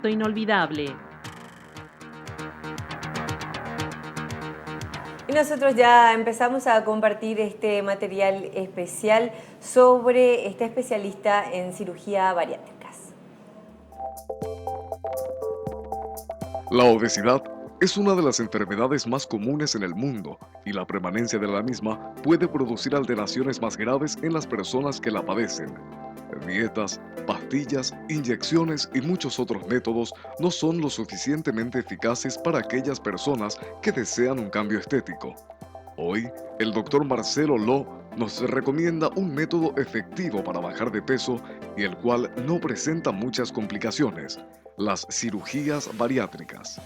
Inolvidable. Y nosotros ya empezamos a compartir este material especial sobre esta especialista en cirugía bariátricas. La obesidad es una de las enfermedades más comunes en el mundo y la permanencia de la misma puede producir alteraciones más graves en las personas que la padecen. Dietas, pastillas, inyecciones y muchos otros métodos no son lo suficientemente eficaces para aquellas personas que desean un cambio estético. Hoy, el doctor Marcelo Lo nos recomienda un método efectivo para bajar de peso y el cual no presenta muchas complicaciones: las cirugías bariátricas.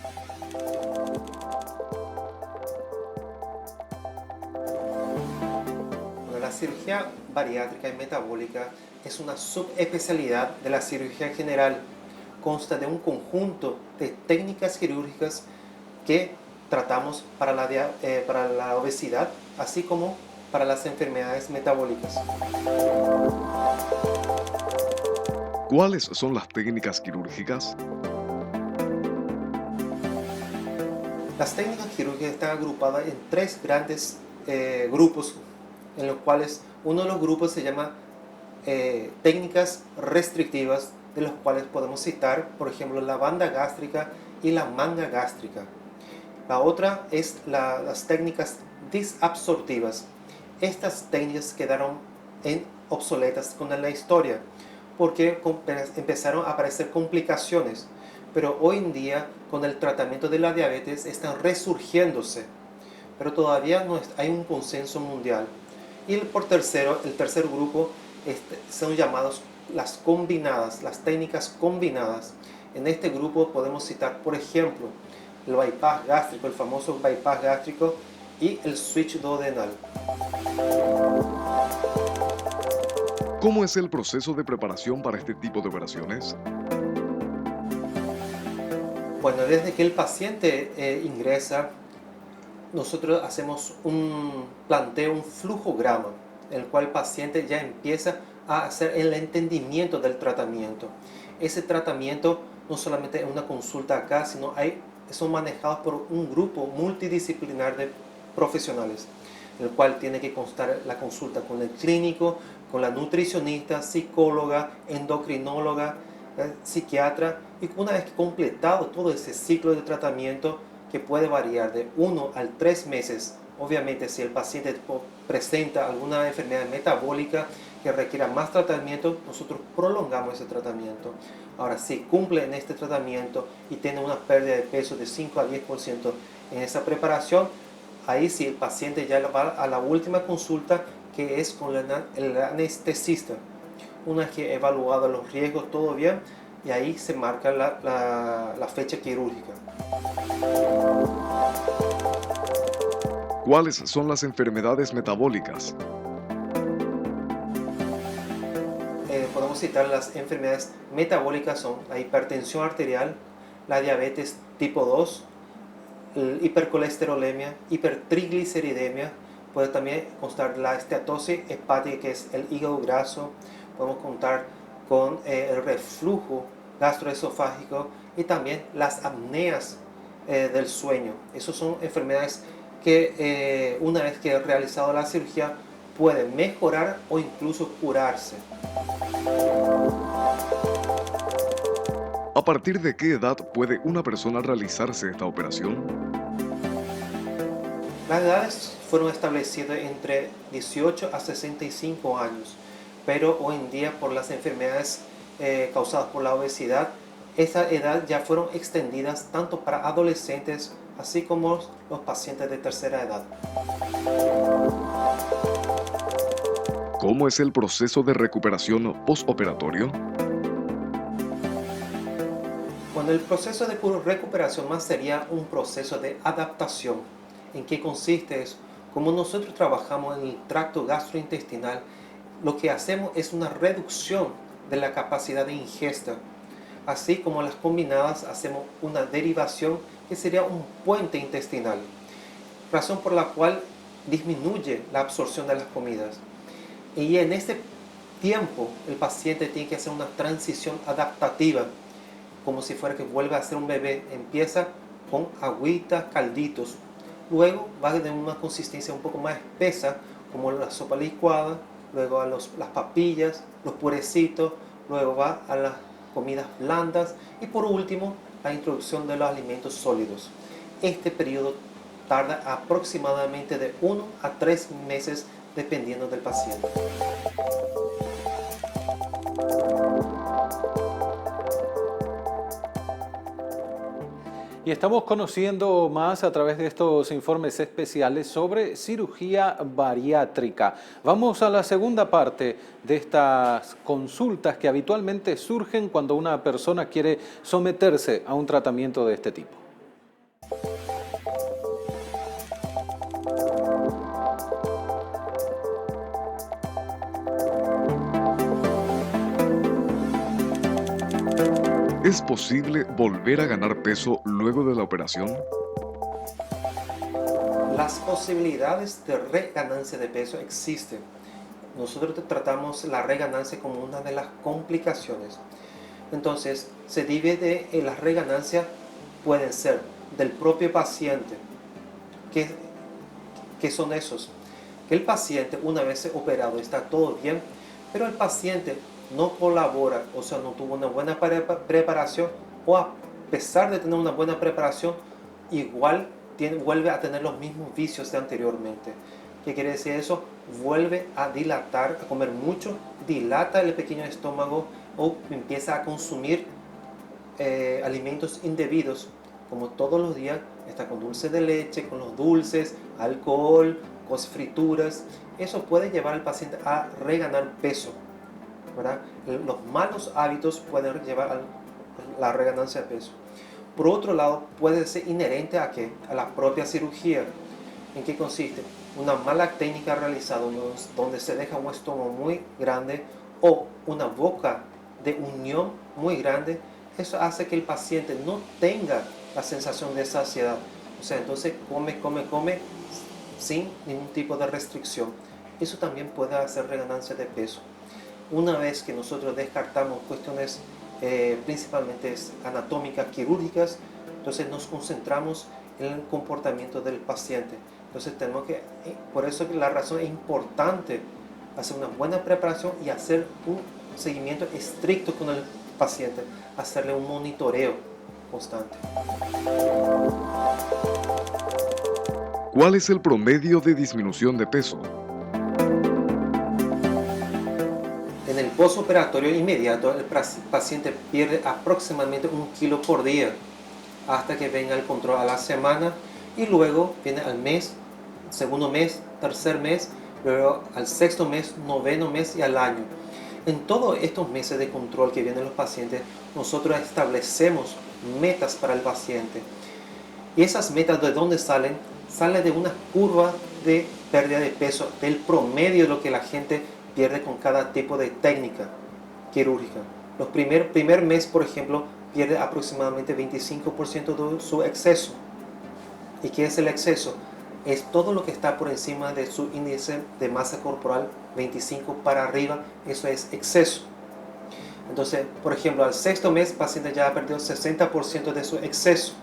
Bueno, la cirugía bariátrica y metabólica es una subespecialidad de la cirugía general. Consta de un conjunto de técnicas quirúrgicas que tratamos para la obesidad, así como para las enfermedades metabólicas. ¿Cuáles son las técnicas quirúrgicas? Las técnicas quirúrgicas están agrupadas en tres grandes grupos, en los cuales uno de los grupos se llama técnicas restrictivas, de los cuales podemos citar, por ejemplo, la banda gástrica y la manga gástrica. La otra es las técnicas disabsortivas. Estas técnicas quedaron obsoletas con la historia porque empezaron a aparecer complicaciones, pero hoy en día con el tratamiento de la diabetes están resurgiéndose, pero todavía no hay un consenso mundial. Y el tercer grupo son llamados las combinadas, las técnicas combinadas. En este grupo podemos citar, por ejemplo, el bypass gástrico, el famoso bypass gástrico, y el switch duodenal. ¿Cómo es el proceso de preparación para este tipo de operaciones? Bueno, desde que el paciente ingresa, nosotros hacemos un planteo, un flujograma, en el cual el paciente ya empieza a hacer el entendimiento del tratamiento. Ese tratamiento no solamente es una consulta acá, sino son manejados por un grupo multidisciplinar de profesionales, en el cual tiene que constar la consulta con el clínico, con la nutricionista, psicóloga, endocrinóloga, psiquiatra, y una vez completado todo ese ciclo de tratamiento, que puede variar de 1 a 3 meses. Obviamente, si el paciente presenta alguna enfermedad metabólica que requiera más tratamiento, nosotros prolongamos ese tratamiento. Ahora, si cumple en este tratamiento y tiene una pérdida de peso de 5 a 10% en esa preparación, ahí sí el paciente ya va a la última consulta, que es con el anestesista. Una vez que ha evaluado los riesgos, todo bien, y ahí se marca la fecha quirúrgica. ¿Cuáles son las enfermedades metabólicas? Podemos citar las enfermedades metabólicas: son la hipertensión arterial, la diabetes tipo 2, hipercolesterolemia, hipertrigliceridemia. Puede también constar la esteatosis hepática, que es el hígado graso. Podemos contar con el reflujo gastroesofágico y también las apneas del sueño. Esas son enfermedades que una vez que he realizado la cirugía pueden mejorar o incluso curarse. ¿A partir de qué edad puede una persona realizarse esta operación? Las edades fueron establecidas entre 18 a 65 años, pero hoy en día, por las enfermedades causadas por la obesidad, esa edad ya fueron extendidas tanto para adolescentes así como los pacientes de tercera edad. ¿Cómo es el proceso de recuperación postoperatorio? Bueno, el proceso de recuperación más sería un proceso de adaptación. ¿En qué consiste eso? Como nosotros trabajamos en el tracto gastrointestinal, lo que hacemos es una reducción de la capacidad de ingesta. Así como las combinadas, hacemos una derivación, que sería un puente intestinal, razón por la cual disminuye la absorción de las comidas. Y en este tiempo el paciente tiene que hacer una transición adaptativa como si fuera que vuelve a ser un bebé. Empieza con agüita, calditos. Luego va de una consistencia un poco más espesa, como la sopa licuada, luego a las papillas, los purecitos, luego va a las comidas blandas y por último la introducción de los alimentos sólidos. Este periodo tarda aproximadamente de 1 a 3 meses dependiendo del paciente. Y estamos conociendo más a través de estos informes especiales sobre cirugía bariátrica. Vamos a la segunda parte de estas consultas que habitualmente surgen cuando una persona quiere someterse a un tratamiento de este tipo. ¿Es posible volver a ganar peso luego de la operación? Las posibilidades de reganancia de peso existen. Nosotros tratamos la reganancia como una de las complicaciones. Entonces, se divide en las reganancias, pueden ser del propio paciente. ¿Qué son esos? Que el paciente, una vez operado, está todo bien, pero el paciente no colabora, o sea, no tuvo una buena preparación, o a pesar de tener una buena preparación, igual vuelve a tener los mismos vicios de anteriormente. ¿Qué quiere decir eso? Vuelve a dilatar, a comer mucho, dilata el pequeño estómago o empieza a consumir alimentos indebidos, como todos los días está con dulce de leche, con los dulces, alcohol, cosas frituras. Eso puede llevar al paciente a reganar peso, ¿verdad? Los malos hábitos pueden llevar a la reganancia de peso. Por otro lado, puede ser inherente a la propia cirugía. ¿En qué consiste? Una mala técnica realizada donde se deja un estómago muy grande o una boca de unión muy grande. Eso hace que el paciente no tenga la sensación de saciedad. O sea, entonces come sin ningún tipo de restricción. Eso también puede hacer reganancia de peso. Una vez que nosotros descartamos cuestiones principalmente anatómicas, quirúrgicas, entonces nos concentramos en el comportamiento del paciente. Entonces por eso la razón es importante hacer una buena preparación y hacer un seguimiento estricto con el paciente, hacerle un monitoreo constante. ¿Cuál es el promedio de disminución de peso? En el postoperatorio inmediato, el paciente pierde aproximadamente 1 kilo por día hasta que venga el control a la semana y luego viene al mes, segundo mes, tercer mes, luego al sexto mes, noveno mes y al año. En todos estos meses de control que vienen los pacientes, nosotros establecemos metas para el paciente. Y esas metas, ¿de dónde salen? Salen de una curva de pérdida de peso, del promedio de lo que la gente pierde con cada tipo de técnica quirúrgica. Los primer mes, por ejemplo, pierde aproximadamente 25% de su exceso. ¿Y qué es el exceso? Es todo lo que está por encima de su índice de masa corporal, 25 para arriba, eso es exceso. Entonces, por ejemplo, al sexto mes, el paciente ya ha perdido 60% de su exceso,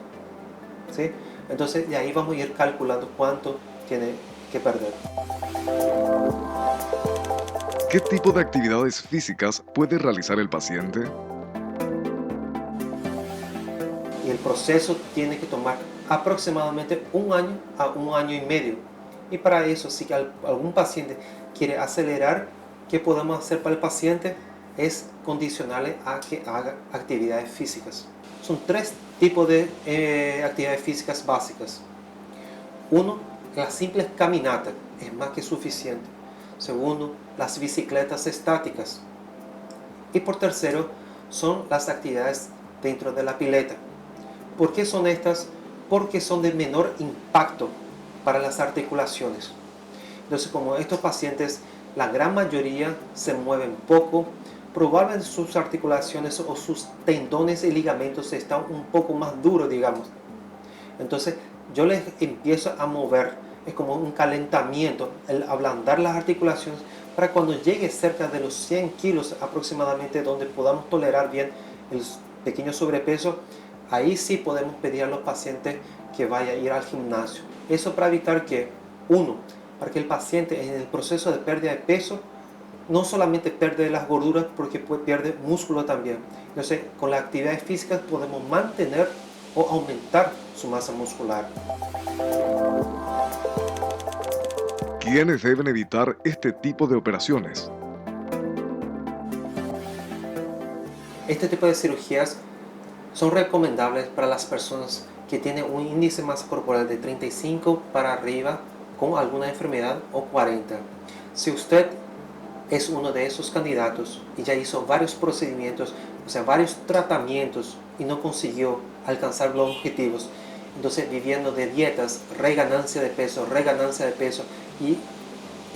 ¿sí? Entonces, de ahí vamos a ir calculando cuánto tiene que perder. ¿Qué tipo de actividades físicas puede realizar el paciente? Y el proceso tiene que tomar aproximadamente 1 año a 1 año y medio. Y para eso, si algún paciente quiere acelerar, ¿qué podemos hacer para el paciente? Es condicionarle a que haga actividades físicas. Son 3 tipos de actividades físicas básicas. Uno, las simples caminatas, es más que suficiente. Segundo, las bicicletas estáticas. Y por tercero, son las actividades dentro de la pileta. ¿Por qué son estas? Porque son de menor impacto para las articulaciones. Entonces, como estos pacientes, la gran mayoría se mueven poco, probablemente sus articulaciones o sus tendones y ligamentos están un poco más duros, digamos. Entonces, yo les empiezo a mover. Es como un calentamiento, el ablandar las articulaciones para cuando llegue cerca de los 100 kilos aproximadamente, donde podamos tolerar bien pequeño sobrepeso, ahí sí podemos pedir a los pacientes que vaya a ir al gimnasio. Eso para evitar que, uno, para que el paciente en el proceso de pérdida de peso no solamente pierde las gorduras, porque pierde músculo también. Entonces, con las actividades físicas podemos mantener o aumentar su masa muscular. ¿Quiénes deben evitar este tipo de operaciones? Este tipo de cirugías son recomendables para las personas que tienen un índice de masa corporal de 35 para arriba con alguna enfermedad o 40. Si usted es uno de esos candidatos y ya hizo varios procedimientos, o sea, varios tratamientos y no consiguió alcanzar los objetivos, entonces viviendo de dietas, reganancia de peso y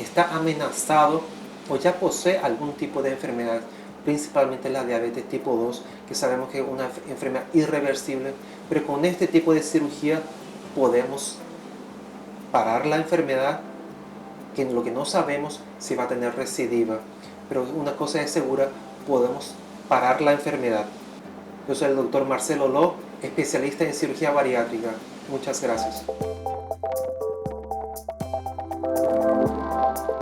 está amenazado o ya posee algún tipo de enfermedad, principalmente la diabetes tipo 2, que sabemos que es una enfermedad irreversible, pero con este tipo de cirugía podemos parar la enfermedad, que lo que no sabemos si va a tener recidiva, pero una cosa es segura, podemos parar la enfermedad. Yo soy el doctor Marcelo Lo, especialista en cirugía bariátrica. Muchas gracias.